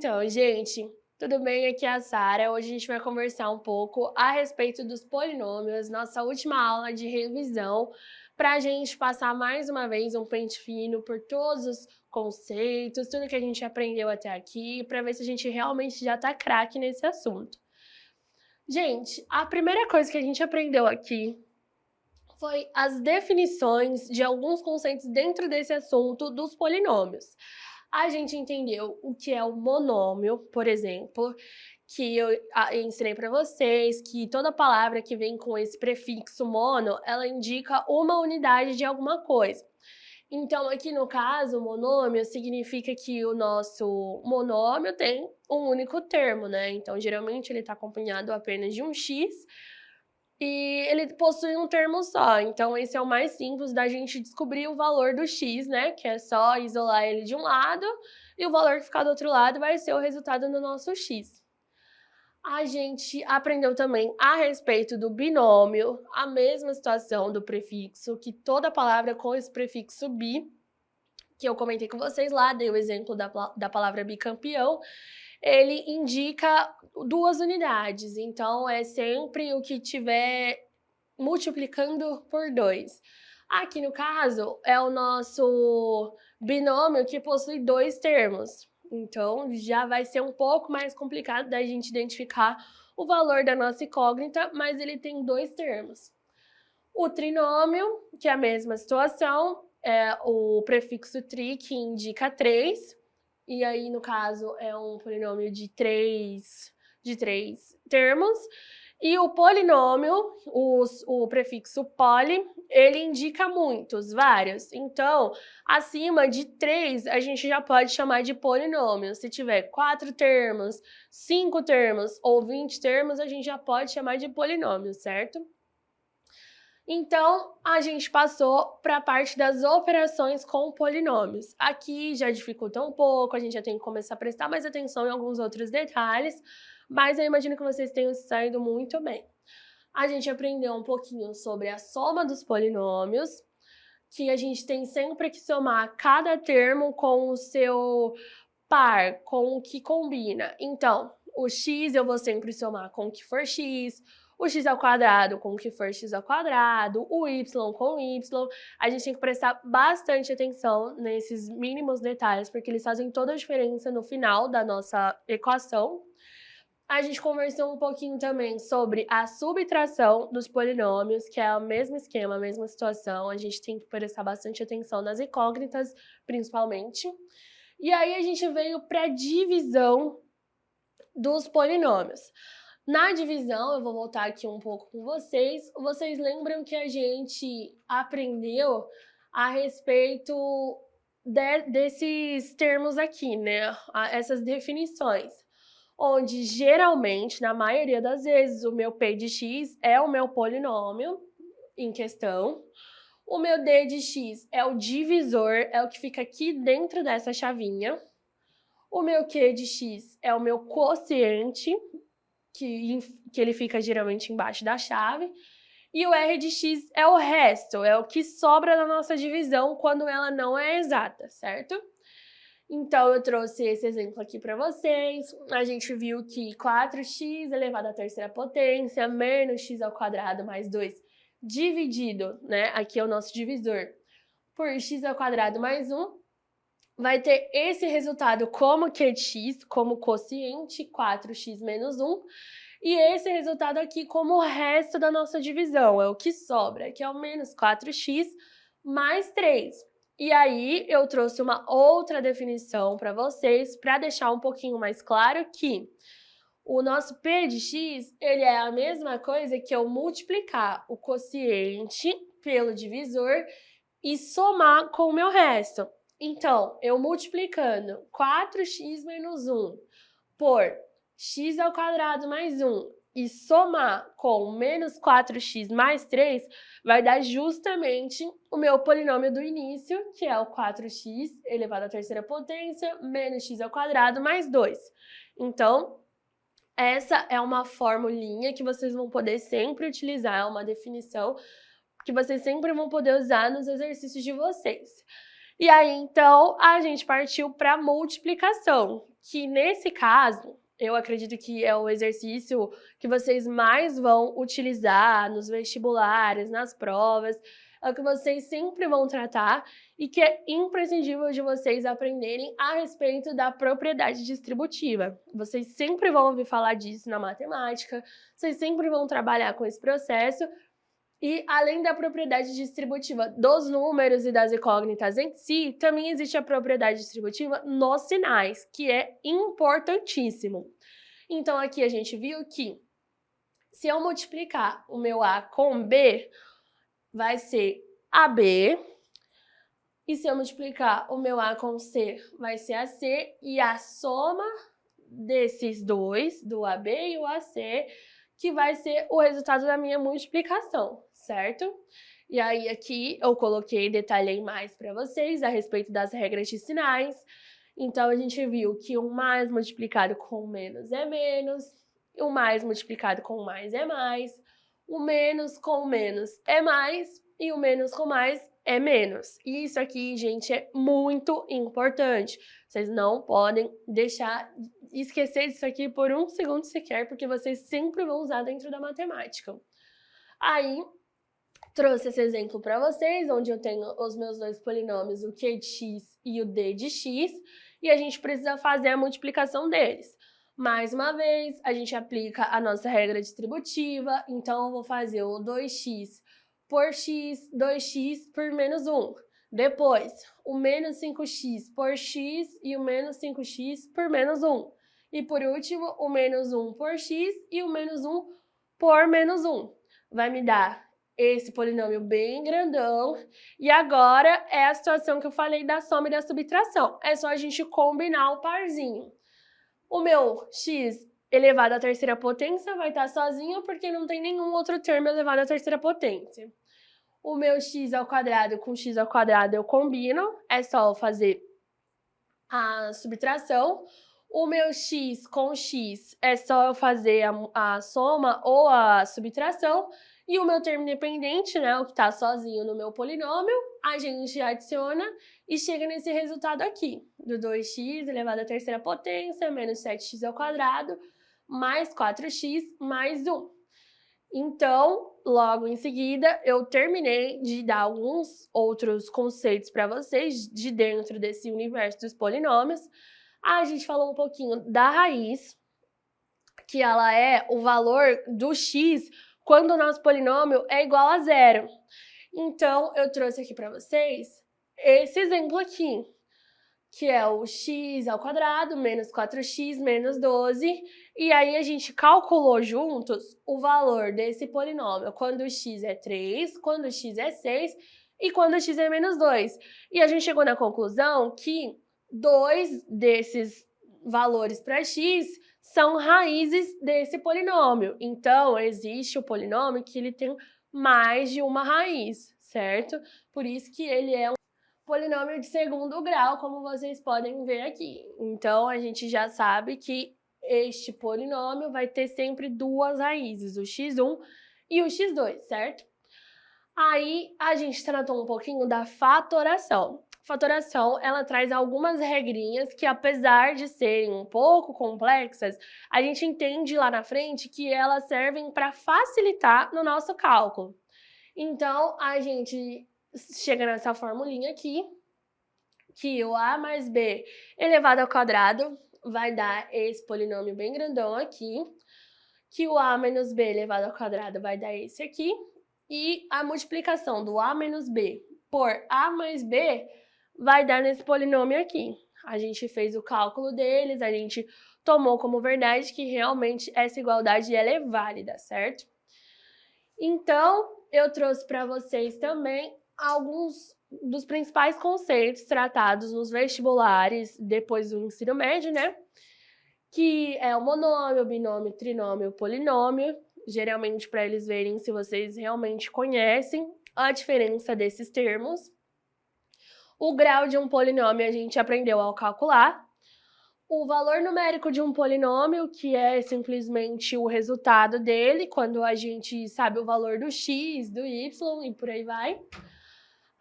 Então, gente, tudo bem? Aqui é a Sara. Hoje a gente vai conversar um pouco a respeito dos polinômios, nossa última aula de revisão, para a gente passar mais uma vez um pente fino por todos os conceitos, tudo que a gente aprendeu até aqui, para ver se a gente realmente já tá craque nesse assunto. Gente, a primeira coisa que a gente aprendeu aqui foi as definições de alguns conceitos dentro desse assunto dos polinômios. A gente entendeu o que é o monômio, por exemplo, que eu ensinei para vocês, que toda palavra que vem com esse prefixo mono, ela indica uma unidade de alguma coisa. Então, aqui no caso, monômio significa que o nosso monômio tem um único termo, né? Então, geralmente ele está acompanhado apenas de um x, e ele possui um termo só, então esse é o mais simples da gente descobrir o valor do x, né, que é só isolar ele de um lado, e o valor que ficar do outro lado vai ser o resultado do nosso x. A gente aprendeu também a respeito do binômio, a mesma situação do prefixo, que toda palavra com esse prefixo bi, que eu comentei com vocês lá, dei o exemplo da palavra bicampeão, ele indica duas unidades, então é sempre o que tiver multiplicando por 2. Aqui no caso é o nosso binômio que possui dois termos, então já vai ser um pouco mais complicado da gente identificar o valor da nossa incógnita, mas ele tem dois termos. O trinômio, que é a mesma situação, é o prefixo tri, que indica 3, e aí, no caso, é um polinômio de três termos. E o polinômio, o prefixo poli, ele indica muitos, vários. Então, acima de 3, a gente já pode chamar de polinômio. Se tiver 4 termos, 5 termos ou 20 termos, a gente já pode chamar de polinômio, certo? Então, a gente passou para a parte das operações com polinômios. Aqui já dificulta um pouco, a gente já tem que começar a prestar mais atenção em alguns outros detalhes, mas eu imagino que vocês tenham saído muito bem. A gente aprendeu um pouquinho sobre a soma dos polinômios, que a gente tem sempre que somar cada termo com o seu par, com o que combina. Então, o x eu vou sempre somar com o que for x, o x ao quadrado com o que for x ao quadrado, o y com o y. A gente tem que prestar bastante atenção nesses mínimos detalhes, porque eles fazem toda a diferença no final da nossa equação. A gente conversou um pouquinho também sobre a subtração dos polinômios, que é o mesmo esquema, a mesma situação. A gente tem que prestar bastante atenção nas incógnitas, principalmente. E aí a gente veio para a divisão dos polinômios. Na divisão, eu vou voltar aqui um pouco com vocês. Vocês lembram que a gente aprendeu a respeito desses termos aqui, né? Essas definições. Onde geralmente, na maioria das vezes, o meu P de x é o meu polinômio em questão. O meu D de x é o divisor, é o que fica aqui dentro dessa chavinha. O meu Q de x é o meu quociente, que ele fica geralmente embaixo da chave. E o R de x é o resto, é o que sobra da nossa divisão quando ela não é exata, certo? Então, eu trouxe esse exemplo aqui para vocês. A gente viu que 4x elevado à terceira potência menos x ao quadrado mais 2 dividido, né? Aqui é o nosso divisor, por x ao quadrado mais 1, vai ter esse resultado como Q de x, como quociente, 4x menos 1, e esse resultado aqui como o resto da nossa divisão, é o que sobra, que é o menos 4x mais 3. E aí, eu trouxe uma outra definição para vocês, para deixar um pouquinho mais claro que o nosso P de x, ele é a mesma coisa que eu multiplicar o quociente pelo divisor e somar com o meu resto. Então, eu multiplicando 4x menos 1 por x ao quadrado mais 1 e somar com menos 4x mais 3, vai dar justamente o meu polinômio do início, que é o 4x elevado à terceira potência, menos x ao quadrado mais 2. Então, essa é uma formulinha que vocês vão poder sempre utilizar, é uma definição que vocês sempre vão poder usar nos exercícios de vocês. E aí, então, a gente partiu para multiplicação, que nesse caso, eu acredito que é o exercício que vocês mais vão utilizar nos vestibulares, nas provas, é o que vocês sempre vão tratar e que é imprescindível de vocês aprenderem a respeito da propriedade distributiva. Vocês sempre vão ouvir falar disso na matemática, vocês sempre vão trabalhar com esse processo. E, além da propriedade distributiva dos números e das incógnitas em si, também existe a propriedade distributiva nos sinais, que é importantíssimo. Então, aqui a gente viu que, se eu multiplicar o meu A com B, vai ser AB. E se eu multiplicar o meu A com C, vai ser AC. E a soma desses dois, do AB e o AC, que vai ser o resultado da minha multiplicação, certo? E aí aqui eu coloquei, detalhei mais para vocês a respeito das regras de sinais. Então a gente viu que o mais multiplicado com o menos é menos, o mais multiplicado com o mais é mais, o menos com o menos é mais e o menos com mais é menos. E isso aqui, gente, é muito importante. Vocês não podem esquecer disso aqui por um segundo sequer, porque vocês sempre vão usar dentro da matemática. Aí, trouxe esse exemplo para vocês, onde eu tenho os meus dois polinômios, o q de x e o d de x, e a gente precisa fazer a multiplicação deles. Mais uma vez, a gente aplica a nossa regra distributiva, então eu vou fazer o 2x por x, 2x por menos 1. Depois, o menos 5x por x e o menos 5x por menos 1. E por último, o menos 1 por x e o menos 1 por menos 1. Vai me dar esse polinômio bem grandão. E agora é a situação que eu falei da soma e da subtração. É só a gente combinar o parzinho. O meu x elevado à terceira potência vai estar sozinho porque não tem nenhum outro termo elevado à terceira potência. O meu x ao quadrado com x ao quadrado eu combino, é só eu fazer a subtração. O meu x com x é só eu fazer a soma ou a subtração. E o meu termo independente, né, o que está sozinho no meu polinômio, a gente adiciona e chega nesse resultado aqui, do 2x elevado à terceira potência, menos 7x ao quadrado, mais 4x mais 1. Então, logo em seguida, eu terminei de dar alguns outros conceitos para vocês de dentro desse universo dos polinômios. A gente falou um pouquinho da raiz, que ela é o valor do x quando o nosso polinômio é igual a zero. Então, eu trouxe aqui para vocês esse exemplo aqui, que é o x ao quadrado menos 4x menos 12, e aí a gente calculou juntos o valor desse polinômio, quando o x é 3, quando o x é 6 e quando o x é menos 2. E a gente chegou na conclusão que dois desses valores para x são raízes desse polinômio. Então, existe o polinômio que ele tem mais de uma raiz, certo? Por isso que ele é um polinômio de segundo grau, como vocês podem ver aqui. Então, a gente já sabe que este polinômio vai ter sempre duas raízes, o x1 e o x2, certo? Aí, a gente tratou um pouquinho da fatoração. Fatoração, ela traz algumas regrinhas que, apesar de serem um pouco complexas, a gente entende lá na frente que elas servem para facilitar no nosso cálculo. Então, a gente chega nessa formulinha aqui, que o a mais b elevado ao quadrado vai dar esse polinômio bem grandão aqui, que o a menos b elevado ao quadrado vai dar esse aqui, e a multiplicação do a menos b por a mais b vai dar nesse polinômio aqui. A gente fez o cálculo deles, a gente tomou como verdade que realmente essa igualdade ela é válida, certo? Então, eu trouxe para vocês também alguns dos principais conceitos tratados nos vestibulares depois do ensino médio, né? Que é o monômio, o binômio, o trinômio, o polinômio, geralmente para eles verem se vocês realmente conhecem a diferença desses termos. O grau de um polinômio a gente aprendeu a calcular. O valor numérico de um polinômio, que é simplesmente o resultado dele, quando a gente sabe o valor do x, do y e por aí vai.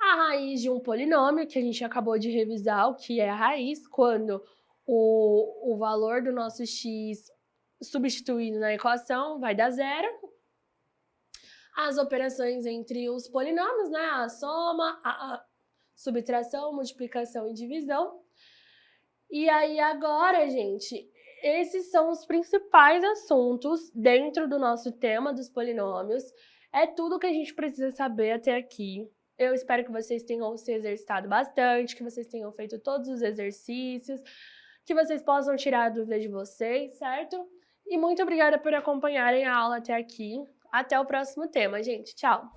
A raiz de um polinômio, que a gente acabou de revisar, o que é a raiz, quando o valor do nosso x substituído na equação vai dar zero. As operações entre os polinômios, né? A soma, a subtração, multiplicação e divisão. E aí agora, gente, esses são os principais assuntos dentro do nosso tema dos polinômios. É tudo que a gente precisa saber até aqui. Eu espero que vocês tenham se exercitado bastante, que vocês tenham feito todos os exercícios, que vocês possam tirar a dúvida de vocês, certo? E muito obrigada por acompanharem a aula até aqui. Até o próximo tema, gente. Tchau!